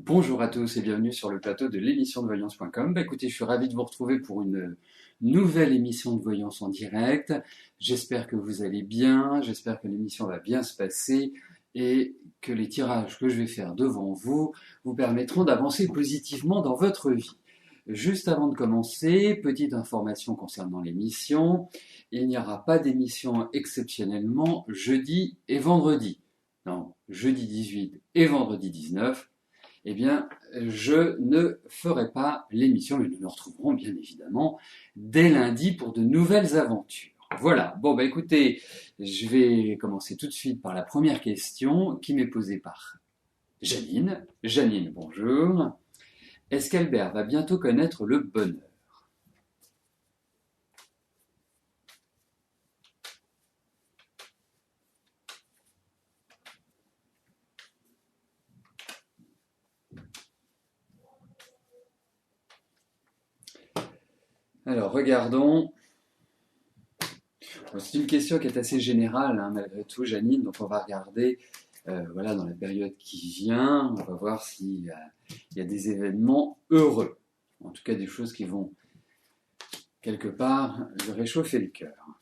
Bonjour à tous et bienvenue sur le plateau de l'émission de voyance.com. Écoutez, je suis ravi de vous retrouver pour une nouvelle émission de voyance en direct. J'espère que vous allez bien, j'espère que l'émission va bien se passer et que les tirages que je vais faire devant vous vous permettront d'avancer positivement dans votre vie. Juste avant de commencer, petite information concernant l'émission. Il n'y aura pas d'émission exceptionnellement jeudi et vendredi. Non, jeudi 18 et vendredi 19. Eh bien, je ne ferai pas l'émission, mais nous nous retrouverons bien évidemment dès lundi pour de nouvelles aventures. Voilà, bon bah écoutez, je vais commencer tout de suite par la première question qui m'est posée par Janine. Janine, bonjour. Est-ce qu'Albert va bientôt connaître le bonheur? Alors, regardons. Bon, c'est une question qui est assez générale, hein, malgré tout, Janine, donc on va regarder voilà, dans la période qui vient, on va voir s'il y a des événements heureux, en tout cas des choses qui vont quelque part lui réchauffer le cœur.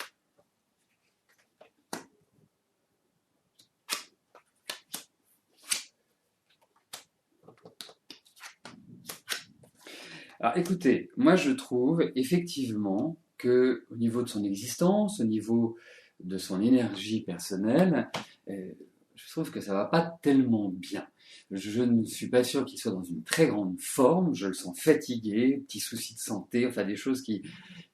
Alors écoutez, moi je trouve effectivement que au niveau de son existence, au niveau de son énergie personnelle, je trouve que ça va pas tellement bien. Je ne suis pas sûr qu'il soit dans une très grande forme, je le sens fatigué, petits soucis de santé, enfin des choses qui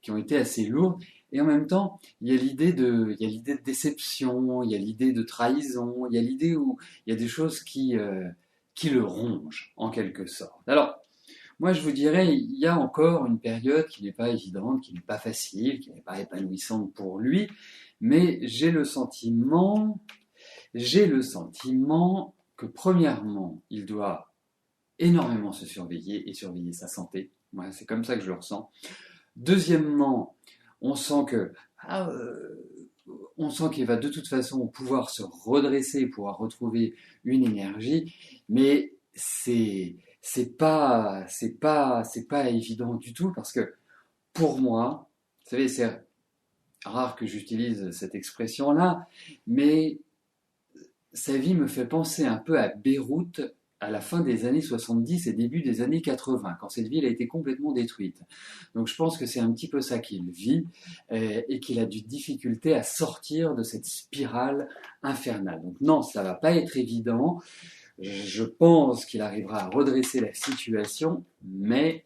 ont été assez lourdes. Et en même temps, il y a l'idée de déception, il y a l'idée de trahison, il y a l'idée où il y a des choses qui le rongent en quelque sorte. Alors, moi, je vous dirais, il y a encore une période qui n'est pas évidente, qui n'est pas facile, qui n'est pas épanouissante pour lui, mais j'ai le sentiment que premièrement, il doit énormément se surveiller et surveiller sa santé. Moi, c'est comme ça que je le ressens. Deuxièmement, on sent que on sent qu'il va de toute façon pouvoir se redresser, pouvoir retrouver une énergie, mais c'est pas évident du tout parce que pour moi, vous savez, c'est rare que j'utilise cette expression-là, mais sa vie me fait penser un peu à Beyrouth à la fin des années 70 et début des années 80, quand cette ville a été complètement détruite. Donc je pense que c'est un petit peu ça qu'il vit et qu'il a du difficulté à sortir de cette spirale infernale. Donc non, ça va pas être évident. Je pense qu'il arrivera à redresser la situation, mais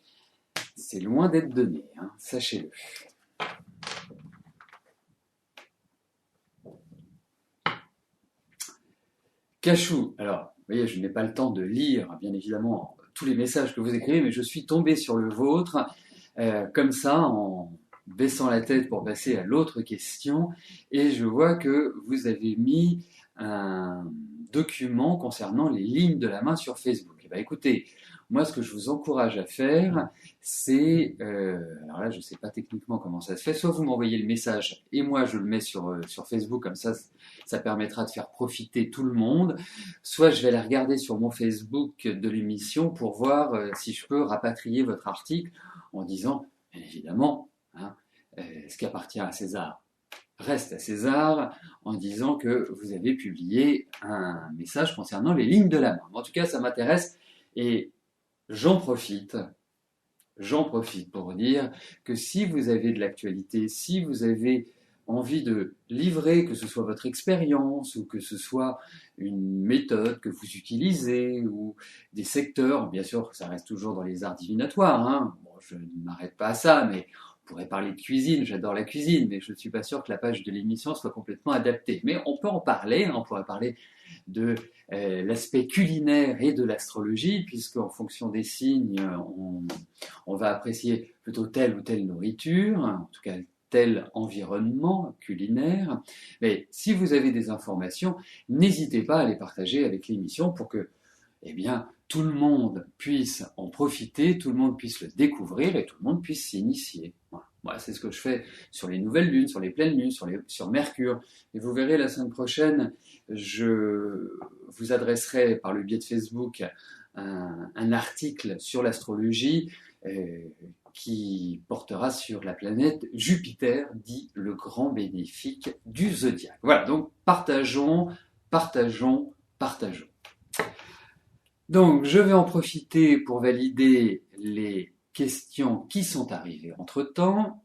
c'est loin d'être donné, hein, sachez-le. Cachou, alors, vous voyez, je n'ai pas le temps de lire, bien évidemment, tous les messages que vous écrivez, mais je suis tombé sur le vôtre, comme ça, en baissant la tête pour passer à l'autre question, et je vois que vous avez mis un document concernant les lignes de la main sur Facebook. Eh bien, écoutez, moi, ce que je vous encourage à faire, c'est, alors là, je ne sais pas techniquement comment ça se fait, soit vous m'envoyez le message et moi je le mets sur Facebook, comme ça permettra de faire profiter tout le monde, soit je vais aller regarder sur mon Facebook de l'émission pour voir si je peux rapatrier votre article en disant, bien évidemment, hein, ce qui appartient à César reste à César, en disant que vous avez publié un message concernant les lignes de la main. En tout cas, ça m'intéresse et j'en profite pour dire que si vous avez de l'actualité, si vous avez envie de livrer, que ce soit votre expérience ou que ce soit une méthode que vous utilisez ou des secteurs, bien sûr ça reste toujours dans les arts divinatoires, hein. Bon, je ne m'arrête pas à ça, mais on pourrait parler de cuisine, j'adore la cuisine, mais je ne suis pas sûr que la page de l'émission soit complètement adaptée. Mais on peut en parler, hein, on pourrait parler de l'aspect culinaire et de l'astrologie, puisque en fonction des signes, on va apprécier plutôt telle ou telle nourriture, en tout cas tel environnement culinaire. Mais si vous avez des informations, n'hésitez pas à les partager avec l'émission pour que, eh bien, tout le monde puisse en profiter, tout le monde puisse le découvrir et tout le monde puisse s'initier. Voilà. Moi, c'est ce que je fais sur les nouvelles lunes, sur les pleines lunes, sur Mercure. Et vous verrez la semaine prochaine, je vous adresserai par le biais de Facebook un article sur l'astrologie qui portera sur la planète Jupiter, dit le grand bénéfique du zodiaque. Voilà, donc partageons, partageons, partageons. Donc, je vais en profiter pour valider les questions qui sont arrivées entre-temps.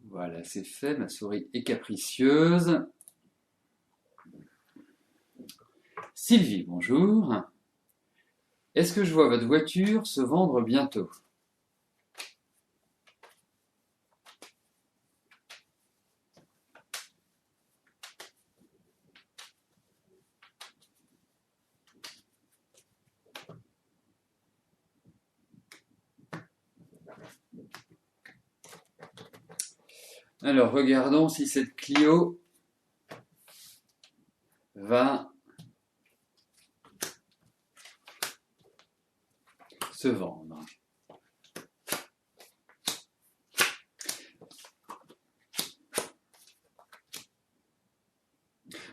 Voilà, c'est fait, ma souris est capricieuse. Sylvie, bonjour. Est-ce que je vois votre voiture se vendre bientôt? Alors, regardons si cette Clio va se vendre.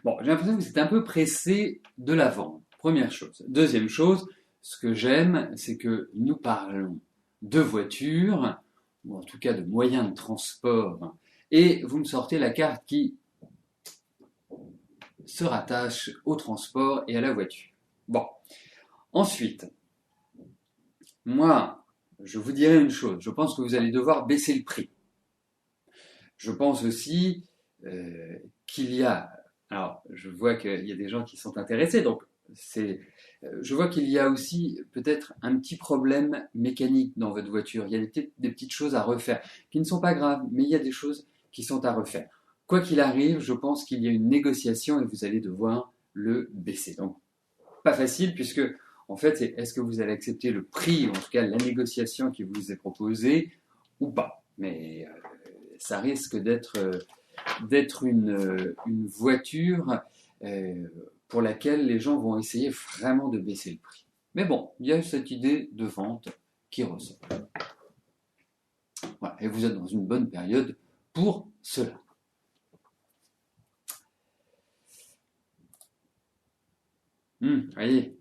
Bon, j'ai l'impression que vous êtes un peu pressé de la vendre. Première chose. Deuxième chose, ce que j'aime, c'est que nous parlons de voitures, ou en tout cas de moyens de transport, et vous me sortez la carte qui se rattache au transport et à la voiture. Bon. Ensuite, moi, je vous dirais une chose. Je pense que vous allez devoir baisser le prix. Je pense aussi qu'il y a... Alors, je vois qu'il y a des gens qui sont intéressés, donc je vois qu'il y a aussi peut-être un petit problème mécanique dans votre voiture. Il y a des petites choses à refaire, qui ne sont pas graves, mais il y a des choses qui sont à refaire. Quoi qu'il arrive, je pense qu'il y a une négociation et vous allez devoir le baisser. Donc, pas facile, puisque, en fait, est-ce que vous allez accepter le prix, ou en tout cas la négociation qui vous est proposée, ou pas. Mais ça risque d'être une voiture pour laquelle les gens vont essayer vraiment de baisser le prix. Mais bon, il y a cette idée de vente qui ressort. Voilà, et vous êtes dans une bonne période pour cela. Voyez.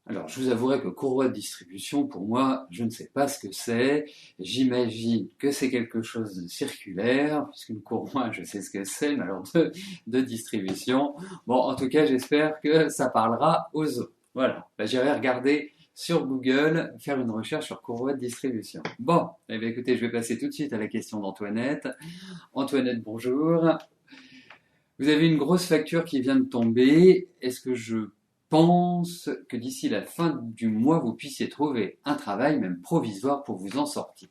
Alors, je vous avouerai que courroie de distribution, pour moi, je ne sais pas ce que c'est. J'imagine que c'est quelque chose de circulaire, puisqu'une courroie, je sais ce que c'est, mais alors de distribution. Bon, en tout cas, j'espère que ça parlera aux autres. Voilà. J'irai regarder sur Google, faire une recherche sur courroie de distribution. Bon, eh bien, écoutez, je vais passer tout de suite à la question d'Antoinette. Antoinette, bonjour. Vous avez une grosse facture qui vient de tomber. Est-ce que je pense que d'ici la fin du mois, vous puissiez trouver un travail, même provisoire, pour vous en sortir?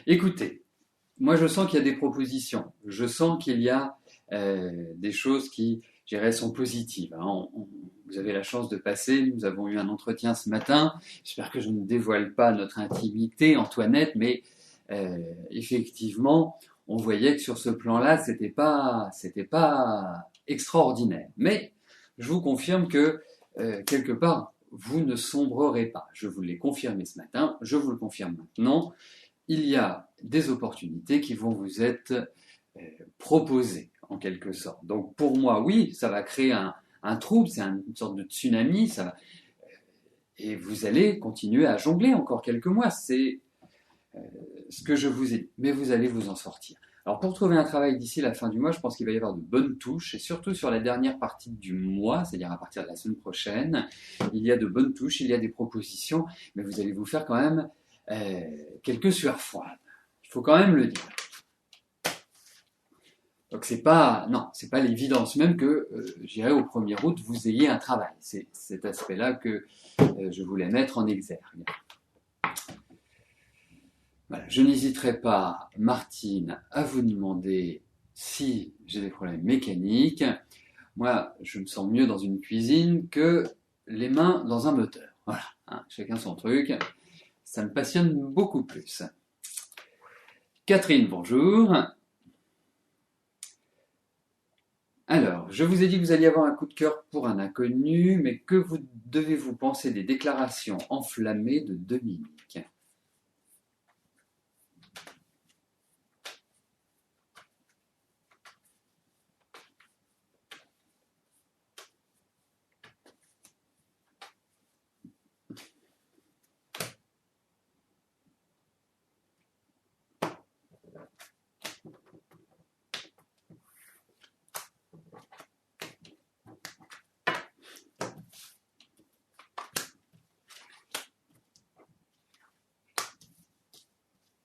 Écoutez, moi je sens qu'il y a des propositions, je sens qu'il y a des choses qui, je dirais, sont positives. Hein. Vous avez la chance de passer, nous avons eu un entretien ce matin, j'espère que je ne dévoile pas notre intimité, Antoinette, mais effectivement, on voyait que sur ce plan-là, c'était pas extraordinaire. Mais je vous confirme que quelque part, vous ne sombrerez pas. Je vous l'ai confirmé ce matin, je vous le confirme maintenant. Il y a des opportunités qui vont vous être proposées, en quelque sorte. Donc pour moi, oui, ça va créer un trouble, c'est une sorte de tsunami, et vous allez continuer à jongler encore quelques mois. C'est ce que je vous ai dit, mais vous allez vous en sortir. Alors pour trouver un travail d'ici la fin du mois, je pense qu'il va y avoir de bonnes touches, et surtout sur la dernière partie du mois, c'est-à-dire à partir de la semaine prochaine, il y a de bonnes touches, il y a des propositions, mais vous allez vous faire quand même quelques sueurs froides. Il faut quand même le dire. Donc c'est pas, non, c'est pas l'évidence même que, je dirais, au 1er août, vous ayez un travail. C'est cet aspect-là que je voulais mettre en exergue. Voilà, je n'hésiterai pas, Martine, à vous demander si j'ai des problèmes mécaniques. Moi, je me sens mieux dans une cuisine que les mains dans un moteur. Voilà, hein, chacun son truc. Ça me passionne beaucoup plus. Catherine, bonjour. Alors, je vous ai dit que vous alliez avoir un coup de cœur pour un inconnu, mais que vous devez-vous penser des déclarations enflammées de Dominique?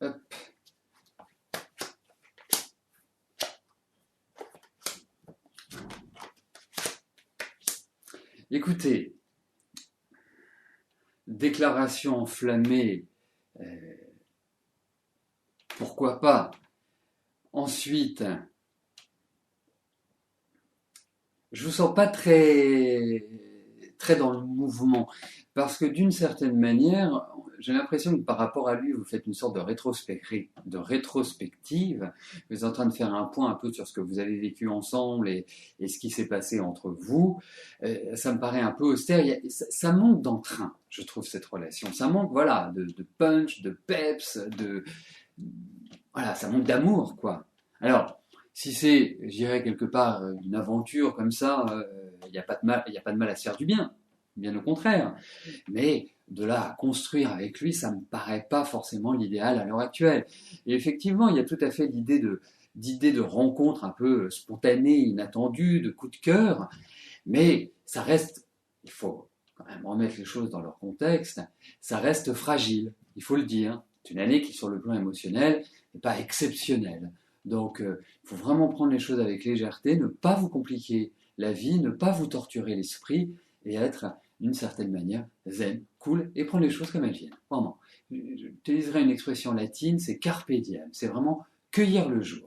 Hop. Écoutez, déclaration enflammée, pourquoi pas? Ensuite, je vous sens pas très dans le mouvement, parce que d'une certaine manière, j'ai l'impression que par rapport à lui, vous faites une sorte de rétrospective. Vous êtes en train de faire un point un peu sur ce que vous avez vécu ensemble et ce qui s'est passé entre vous. Ça me paraît un peu austère. Ça manque d'entrain, je trouve, cette relation. Ça manque, voilà, de punch, de peps, voilà, ça manque d'amour, quoi. Alors, si c'est, je dirais, quelque part une aventure comme ça, il n'y a pas de mal, il a pas de mal à se faire du bien, bien au contraire. Mais de là à construire avec lui, ça me paraît pas forcément l'idéal à l'heure actuelle. Et effectivement, il y a tout à fait d'idée de rencontre un peu spontanée, inattendue, de coup de cœur, mais ça reste, il faut quand même remettre les choses dans leur contexte, ça reste fragile, il faut le dire. C'est une année qui, sur le plan émotionnel, n'est pas exceptionnelle. Donc, il faut vraiment prendre les choses avec légèreté, ne pas vous compliquer la vie, ne pas vous torturer l'esprit et être, d'une certaine manière, zen, cool et prendre les choses comme elles viennent. Vraiment. J'utiliserai une expression latine, c'est carpe diem. C'est vraiment cueillir le jour.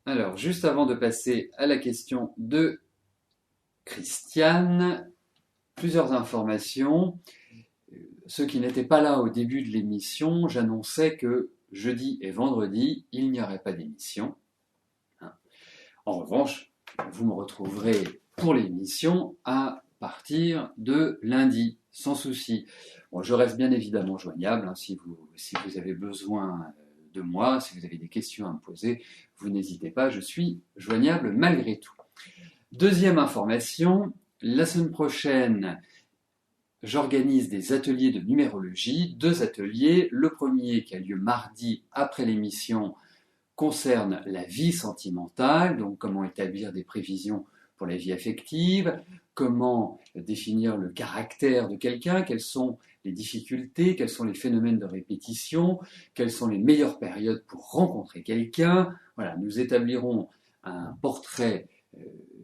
Alors, juste avant de passer à la question de Christiane, plusieurs informations. Ceux qui n'étaient pas là au début de l'émission, j'annonçais que jeudi et vendredi, il n'y aurait pas d'émission. En revanche, vous me retrouverez pour l'émission à partir de lundi, sans souci. Bon, je reste bien évidemment joignable si vous avez besoin de moi, si vous avez des questions à me poser, vous n'hésitez pas, je suis joignable malgré tout. Deuxième information, la semaine prochaine, j'organise des ateliers de numérologie, 2 ateliers. Le premier qui a lieu mardi après l'émission concerne la vie sentimentale, donc comment établir des prévisions pour la vie affective, comment définir le caractère de quelqu'un, quelles sont les difficultés, quels sont les phénomènes de répétition, quelles sont les meilleures périodes pour rencontrer quelqu'un. Voilà, nous établirons un portrait,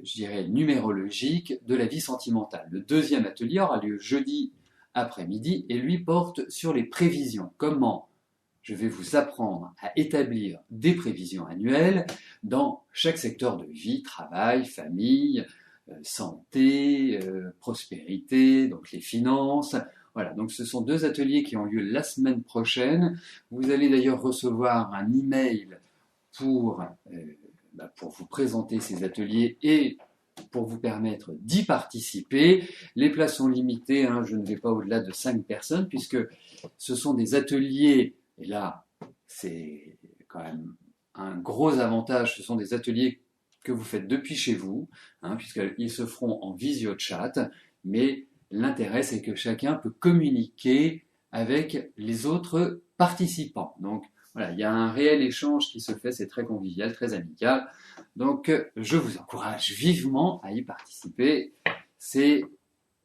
je dirais, numérologique de la vie sentimentale. Le deuxième atelier aura lieu jeudi après-midi et lui porte sur les prévisions. Comment je vais vous apprendre à établir des prévisions annuelles dans chaque secteur de vie, travail, famille, santé, prospérité, donc les finances. Voilà, donc ce sont 2 ateliers qui ont lieu la semaine prochaine. Vous allez d'ailleurs recevoir un email pour vous présenter ces ateliers et pour vous permettre d'y participer. Les places sont limitées, je ne vais pas au-delà de 5 personnes puisque ce sont des ateliers, et là c'est quand même un gros avantage, ce sont des ateliers que vous faites depuis chez vous, puisqu'ils se feront en visio-chat, mais l'intérêt c'est que chacun peut communiquer avec les autres participants. Donc Voilà, il y a un réel échange qui se fait, c'est très convivial, très amical. Donc, je vous encourage vivement à y participer. C'est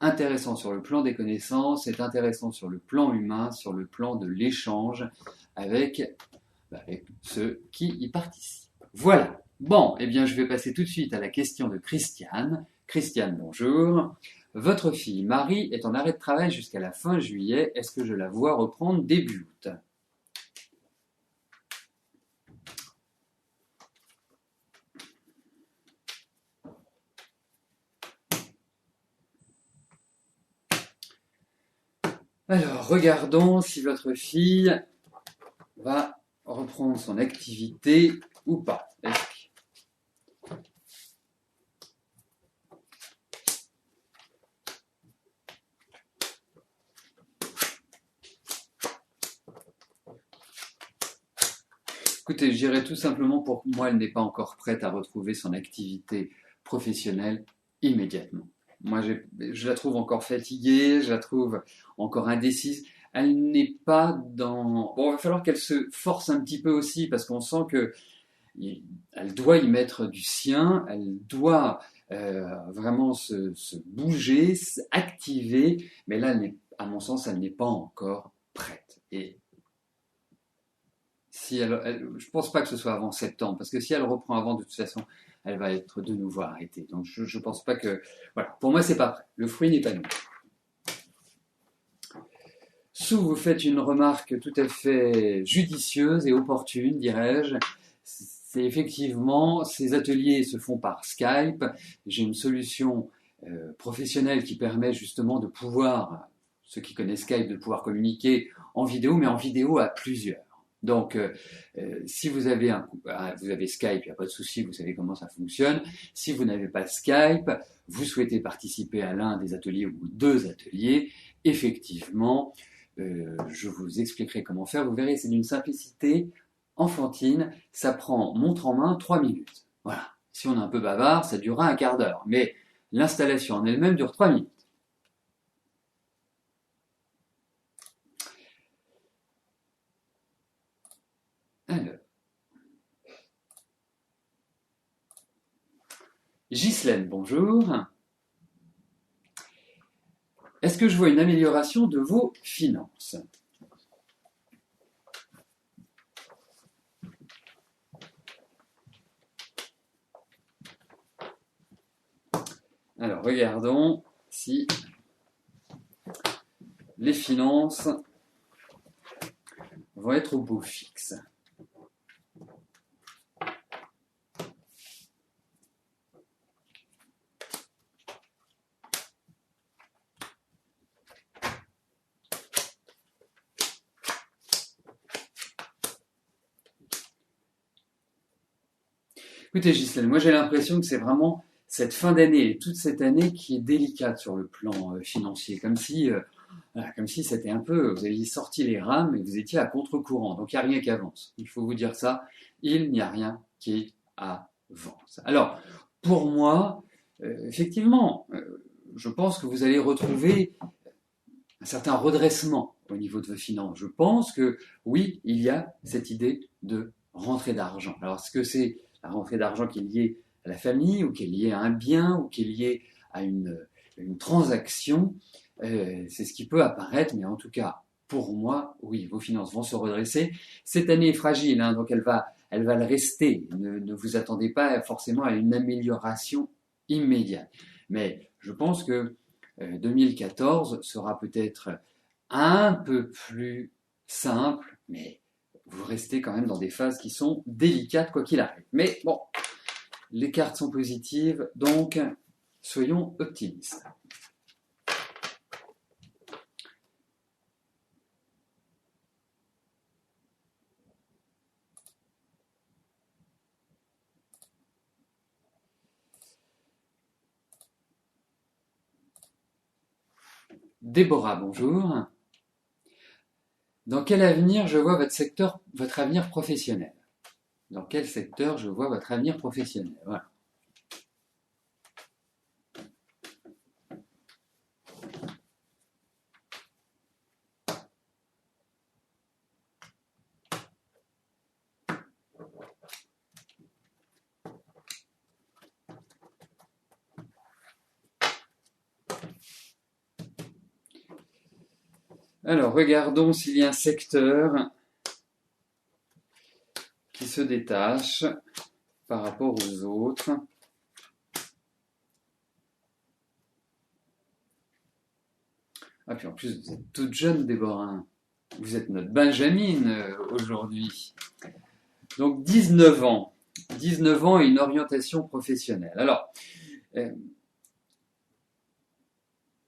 intéressant sur le plan des connaissances, c'est intéressant sur le plan humain, sur le plan de l'échange avec ceux qui y participent. Voilà. Bon, eh bien, je vais passer tout de suite à la question de Christiane. Christiane, bonjour. Votre fille Marie est en arrêt de travail jusqu'à la fin juillet. Est-ce que je la vois reprendre début août? Alors, regardons si votre fille va reprendre son activité ou pas. Écoutez, je dirais tout simplement pour moi, elle n'est pas encore prête à retrouver son activité professionnelle immédiatement. Moi, je la trouve encore fatiguée, je la trouve encore indécise. Elle n'est pas dans... Bon, il va falloir qu'elle se force un petit peu aussi, parce qu'on sent que elle doit y mettre du sien, elle doit vraiment se bouger, s'activer, mais là, à mon sens, elle n'est pas encore prête. Et si je pense pas que ce soit avant septembre, parce que si elle reprend avant, de toute façon, elle va être de nouveau arrêtée. Donc je pense pas que... Voilà, pour moi, c'est pas prêt. Le fruit n'est pas mûr. Sous, vous faites une remarque tout à fait judicieuse et opportune, dirais-je. C'est effectivement, ces ateliers se font par Skype. J'ai une solution professionnelle qui permet justement de pouvoir, ceux qui connaissent Skype, de pouvoir communiquer en vidéo, mais en vidéo à plusieurs. Donc, si vous avez vous avez Skype, il n'y a pas de souci, vous savez comment ça fonctionne. Si vous n'avez pas Skype, vous souhaitez participer à l'un des ateliers ou deux ateliers, effectivement, je vous expliquerai comment faire. Vous verrez, c'est d'une simplicité enfantine. Ça prend montre en main 3 minutes. Voilà. Si on est un peu bavard, ça durera un quart d'heure. Mais l'installation en elle-même dure 3 minutes. Alors. Ghislaine, bonjour. Est-ce que je vois une amélioration de vos finances? Alors, regardons si les finances vont être au beau fixe. Écoutez, Ghislaine, moi j'ai l'impression que c'est vraiment cette fin d'année et toute cette année qui est délicate sur le plan financier, comme si c'était un peu, vous aviez sorti les rames et vous étiez à contre-courant, donc il n'y a rien qui avance. Il faut vous dire ça, il n'y a rien qui avance. Alors, pour moi, effectivement, je pense que vous allez retrouver un certain redressement au niveau de vos finances. Je pense que oui, il y a cette idée de rentrée d'argent. Alors, est-ce que c'est la rentrée d'argent qui est liée à la famille, ou qui est liée à un bien, ou qui est liée à une transaction? C'est ce qui peut apparaître, mais en tout cas, pour moi, oui, vos finances vont se redresser. Cette année est fragile, hein, donc elle va le rester. Ne vous attendez pas forcément à une amélioration immédiate. Mais je pense que 2014 sera peut-être un peu plus simple, mais vous restez quand même dans des phases qui sont délicates quoi qu'il arrive. Mais bon, les cartes sont positives, donc soyons optimistes. Déborah, bonjour. Dans quel avenir je vois votre avenir professionnel? Dans quel secteur je vois votre avenir professionnel? Voilà. Alors, regardons s'il y a un secteur qui se détache par rapport aux autres. Ah, puis en plus, vous êtes toute jeune, Déborah. Vous êtes notre Benjamine aujourd'hui. Donc, 19 ans. 19 ans et une orientation professionnelle. Alors,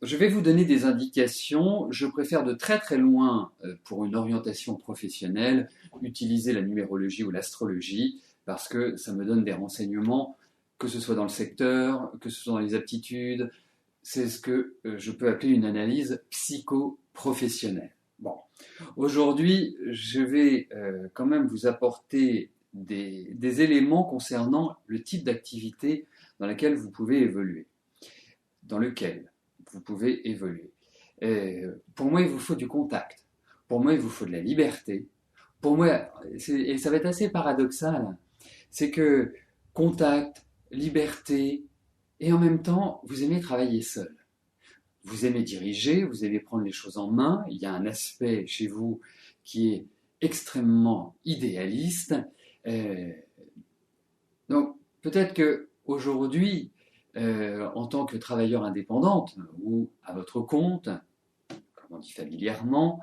je vais vous donner des indications. Je préfère de très très loin, pour une orientation professionnelle, utiliser la numérologie ou l'astrologie, parce que ça me donne des renseignements, que ce soit dans le secteur, que ce soit dans les aptitudes. C'est ce que je peux appeler une analyse psycho-professionnelle. Bon, aujourd'hui, je vais quand même vous apporter des éléments concernant le type d'activité dans laquelle vous pouvez évoluer, dans lequel vous pouvez évoluer. Pour moi, il vous faut du contact. Pour moi, il vous faut de la liberté. Pour moi, et ça va être assez paradoxal, c'est que contact, liberté, et en même temps, vous aimez travailler seul. Vous aimez diriger, vous aimez prendre les choses en main. Il y a un aspect chez vous qui est extrêmement idéaliste. Donc, peut-être que aujourd'hui, en tant que travailleur indépendante ou à votre compte, comme on dit familièrement,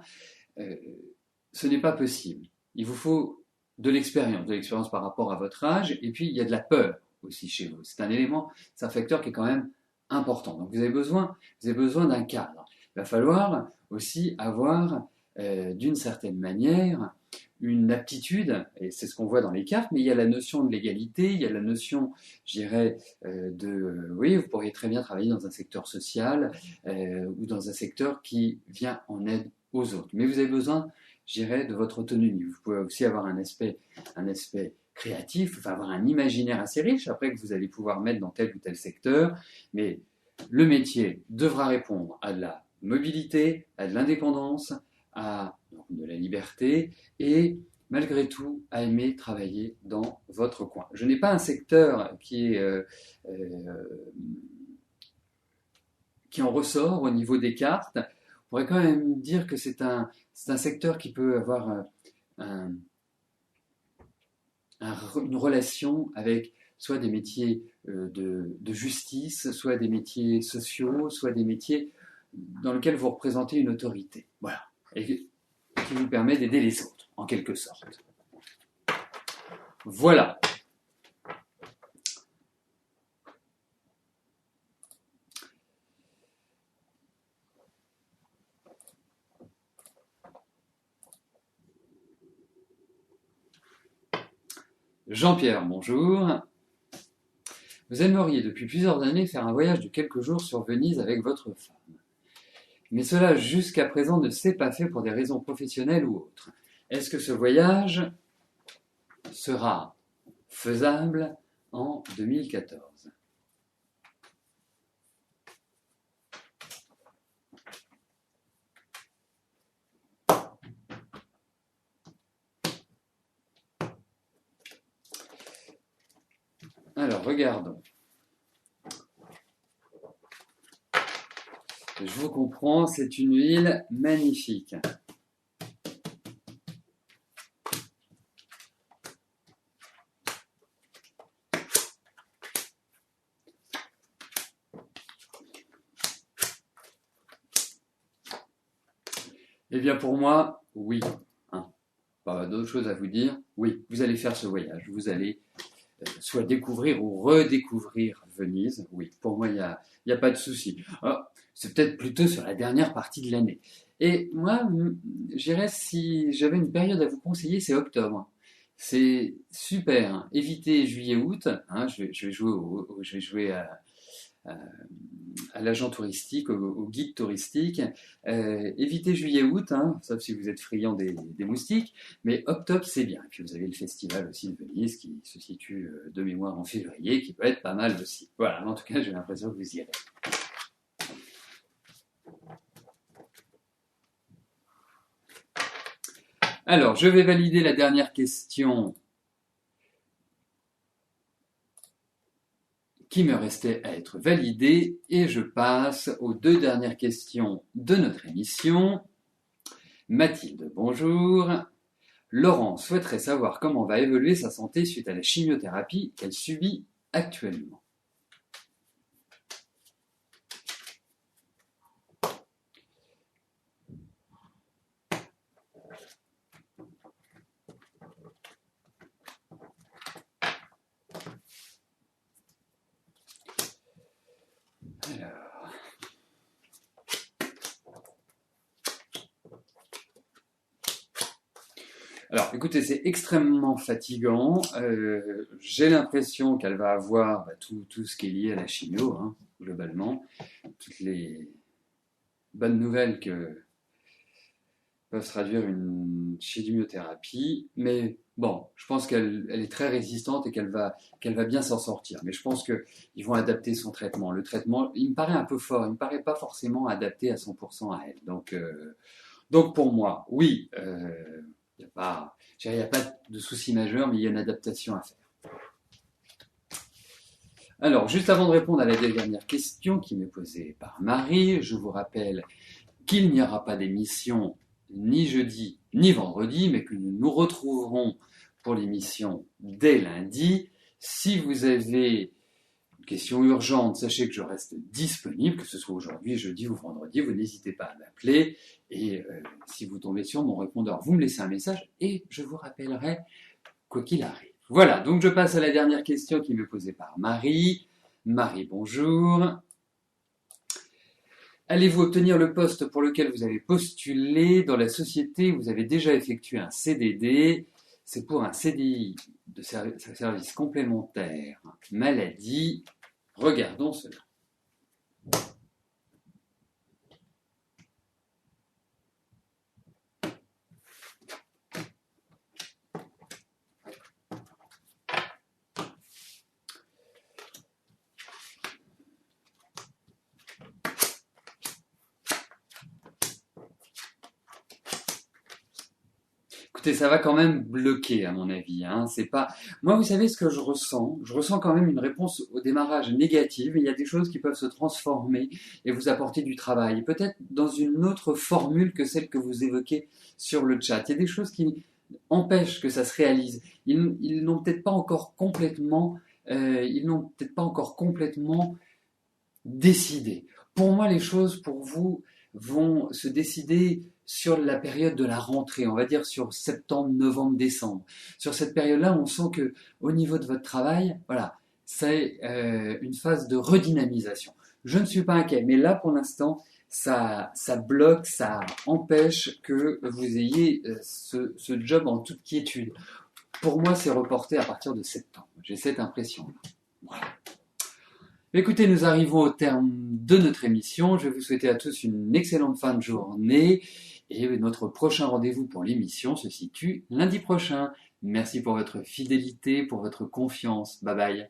ce n'est pas possible. Il vous faut de l'expérience par rapport à votre âge, et puis il y a de la peur aussi chez vous. C'est un élément, c'est un facteur qui est quand même important. Donc vous avez besoin d'un cadre. Il va falloir aussi avoir, d'une certaine manière, une aptitude, et c'est ce qu'on voit dans les cartes, mais il y a la notion de l'égalité, il y a la notion, je dirais, oui, vous pourriez très bien travailler dans un secteur social ou dans un secteur qui vient en aide aux autres. Mais vous avez besoin, je dirais, de votre autonomie. Vous pouvez aussi avoir un aspect créatif, enfin avoir un imaginaire assez riche, après que vous allez pouvoir mettre dans tel ou tel secteur, mais le métier devra répondre à de la mobilité, à de l'indépendance, à de la liberté et malgré tout à aimer travailler dans votre coin. Je n'ai pas un secteur qui en ressort au niveau des cartes. On pourrait quand même dire que c'est un secteur qui peut avoir une relation avec soit des métiers de justice, soit des métiers sociaux, soit des métiers dans lesquels vous représentez une autorité. Voilà. Et qui vous permet d'aider les autres, en quelque sorte. Voilà. Jean-Pierre, bonjour. Vous aimeriez depuis plusieurs années faire un voyage de quelques jours sur Venise avec votre femme. Mais cela, jusqu'à présent, ne s'est pas fait pour des raisons professionnelles ou autres. Est-ce que ce voyage sera faisable en 2014 ? Alors, regardons. Je vous comprends, c'est une ville magnifique. Eh bien pour moi, oui. Pas d'autre chose à vous dire. Oui, vous allez faire ce voyage. Vous allez soit découvrir ou redécouvrir Venise. Oui, pour moi, il y a pas de souci. C'est peut-être plutôt sur la dernière partie de l'année. Et moi, je dirais, si j'avais une période à vous conseiller, c'est octobre. C'est super. Hein. Évitez juillet-août. Hein, je vais jouer à l'agent touristique, au guide touristique. Évitez juillet-août, hein, sauf si vous êtes friand des moustiques, mais octobre c'est bien. Et puis vous avez le festival aussi de Venise qui se situe de mémoire en février, qui peut être pas mal aussi. Voilà, en tout cas j'ai l'impression que vous y irez. Alors, je vais valider la dernière question qui me restait à être validée et je passe aux deux dernières questions de notre émission. Mathilde, bonjour. Laurent souhaiterait savoir comment va évoluer sa santé suite à la chimiothérapie qu'elle subit actuellement. Alors, écoutez, c'est extrêmement fatigant. J'ai l'impression qu'elle va avoir tout ce qui est lié à la chimio, hein, globalement. Toutes les bonnes nouvelles que peuvent se traduire une chimiothérapie. Mais bon, je pense qu'elle est très résistante et qu'elle va bien s'en sortir. Mais je pense qu'ils vont adapter son traitement. Le traitement, il me paraît un peu fort. Il ne me paraît pas forcément adapté à 100% à elle. Donc pour moi, oui, il n'y a pas de souci majeur, mais il y a une adaptation à faire. Alors, juste avant de répondre à la dernière question qui m'est posée par Marie, je vous rappelle qu'il n'y aura pas d'émission ni jeudi ni vendredi, mais que nous nous retrouverons pour l'émission dès lundi. Si vous avez une question urgente, sachez que je reste disponible, que ce soit aujourd'hui, jeudi ou vendredi, vous n'hésitez pas à m'appeler. Et si vous tombez sur mon répondeur, vous me laissez un message et je vous rappellerai quoi qu'il arrive. Voilà, donc je passe à la dernière question qui m'est posée par Marie. Marie, bonjour. Allez-vous obtenir le poste pour lequel vous avez postulé dans la société où vous avez déjà effectué un CDD? C'est pour un CDI de service complémentaire maladie. Regardons cela. Écoutez, ça va quand même bloquer à mon avis. Hein. C'est pas. Moi, vous savez ce que je ressens? Je ressens quand même une réponse au démarrage négative. Il y a des choses qui peuvent se transformer et vous apporter du travail. Peut-être dans une autre formule que celle que vous évoquez sur le chat. Il y a des choses qui empêchent que ça se réalise. Ils n'ont peut-être pas encore complètement. Ils n'ont peut-être pas encore complètement décidé. Pour moi, les choses pour vous vont se décider sur la période de la rentrée, on va dire sur septembre, novembre, décembre. Sur cette période-là, on sent que au niveau de votre travail, voilà, c'est une phase de redynamisation. Je ne suis pas inquiet, mais là pour l'instant, ça bloque, ça empêche que vous ayez ce job en toute quiétude. Pour moi, c'est reporté à partir de septembre. J'ai cette impression-là. Voilà. Écoutez, nous arrivons au terme de notre émission. Je vais vous souhaiter à tous une excellente fin de journée. Et notre prochain rendez-vous pour l'émission se situe lundi prochain. Merci pour votre fidélité, pour votre confiance. Bye bye.